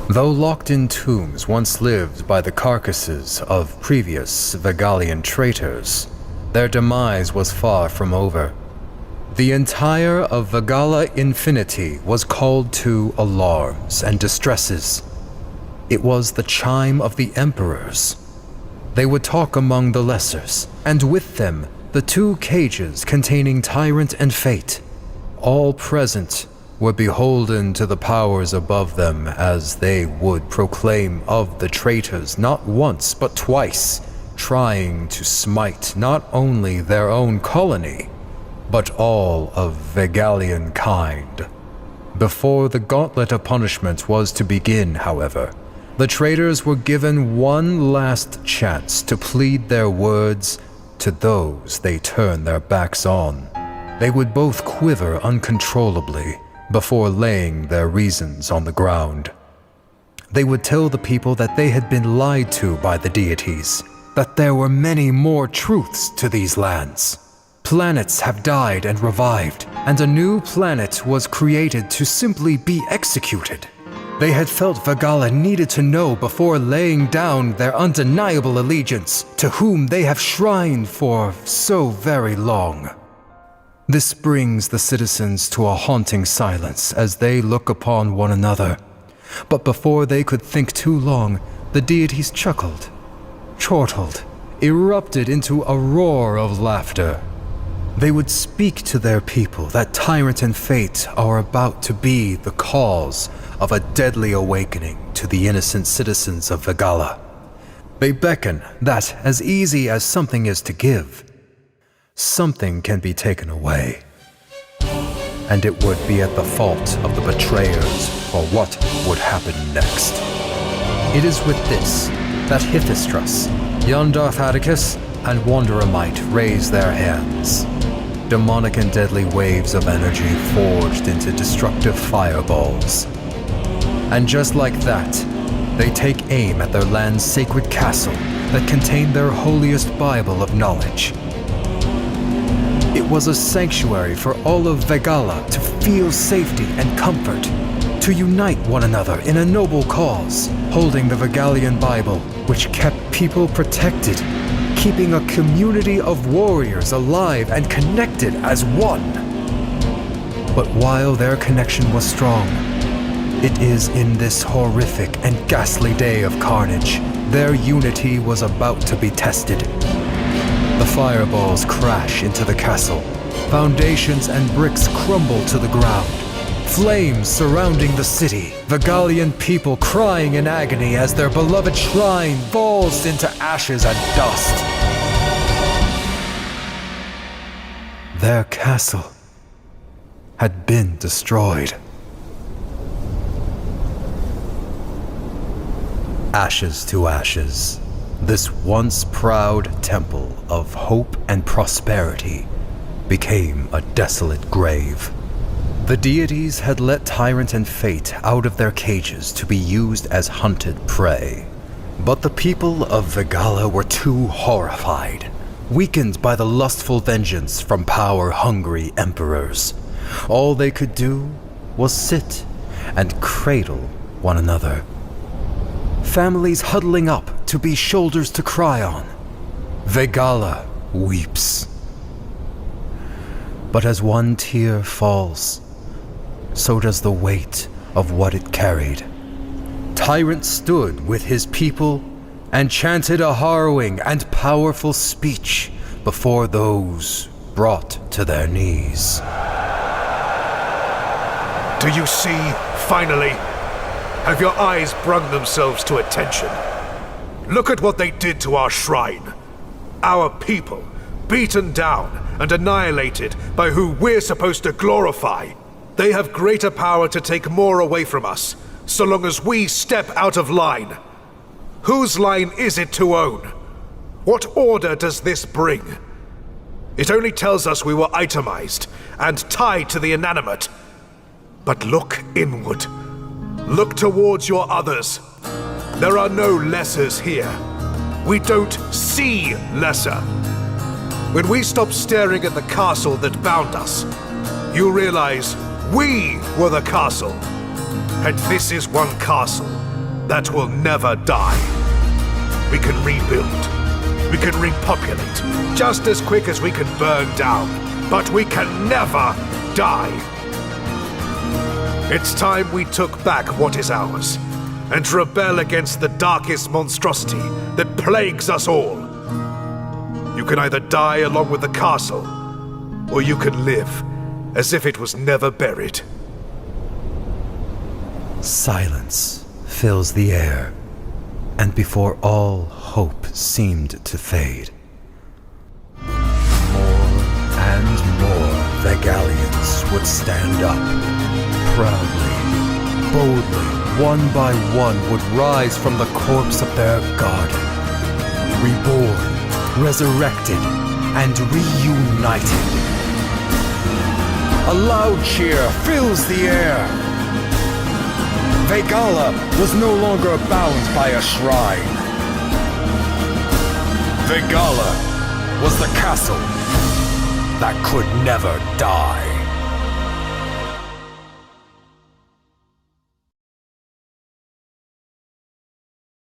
Though locked in tombs once lived by the carcasses of previous Vegalian traitors, their demise was far from over. The entire of Vegala Infinity was called to alarms and distresses. It was the chime of the emperors. They would talk among the lessers, and with them the two cages containing Tyrant and Fate. All present were beholden to the powers above them, as they would proclaim of the traitors not once but twice, trying to smite not only their own colony, but all of Vegalian kind. Before the gauntlet of punishment was to begin, however, the traitors were given one last chance to plead their words to those they turned their backs on. They would both quiver uncontrollably before laying their reasons on the ground. They would tell the people that they had been lied to by the deities, that there were many more truths to these lands. Planets have died and revived, and a new planet was created to simply be executed. They had felt Vegala needed to know before laying down their undeniable allegiance to whom they have shrined for so very long. This brings the citizens to a haunting silence as they look upon one another. But before they could think too long, the deities chuckled, chortled, erupted into a roar of laughter. They would speak to their people that Tyrant and Fate are about to be the cause of a deadly awakening to the innocent citizens of Vegala. They beckon that, as easy as something is to give, something can be taken away. And it would be at the fault of the betrayers for what would happen next. It is with this that Hithistras, Yondarth Atticus, and Wanderer Might raise their hands. Demonic and deadly waves of energy forged into destructive fireballs. And just like that, they take aim at their land's sacred castle that contained their holiest Bible of knowledge. It was a sanctuary for all of Vegala to feel safety and comfort, to unite one another in a noble cause, holding the Vegalian Bible, which kept people protected, keeping a community of warriors alive and connected as one. But while their connection was strong, it is in this horrific and ghastly day of carnage, their unity was about to be tested. The fireballs crash into the castle. Foundations and bricks crumble to the ground. Flames surrounding the city. Vegalian people crying in agony as their beloved shrine falls into ashes and dust. Their castle had been destroyed. Ashes to ashes. This once proud temple of hope and prosperity became a desolate grave. The deities had let Tyrant and Fate out of their cages to be used as hunted prey. But the people of Vegala were too horrified, weakened by the lustful vengeance from power-hungry emperors. All they could do was sit and cradle one another. Families huddling up to be shoulders to cry on. Vegala weeps. But as one tear falls, so does the weight of what it carried. Tyrant stood with his people and chanted a harrowing and powerful speech before those brought to their knees. Do you see, finally? Have your eyes brung themselves to attention? Look at what they did to our shrine. Our people, beaten down and annihilated by who we're supposed to glorify. They have greater power to take more away from us, so long as we step out of line. Whose line is it to own? What order does this bring? It only tells us we were itemized and tied to the inanimate. But look inward. Look towards your others. There are no lessers here. We don't see lesser. When we stop staring at the castle that bound us, you realize we were the castle. And this is one castle, that will never die. We can rebuild. We can repopulate just as quick as we can burn down, but we can never die. It's time we took back what is ours and rebel against the darkest monstrosity that plagues us all. You can either die along with the castle, or you can live as if it was never buried. Silence fills the air, and before all hope seemed to fade, more and more Vegalians would stand up, proudly, boldly, one by one would rise from the corpse of their god, reborn, resurrected, and reunited. A loud cheer fills the air. Vegala was no longer bound by a shrine. Vegala was the castle that could never die.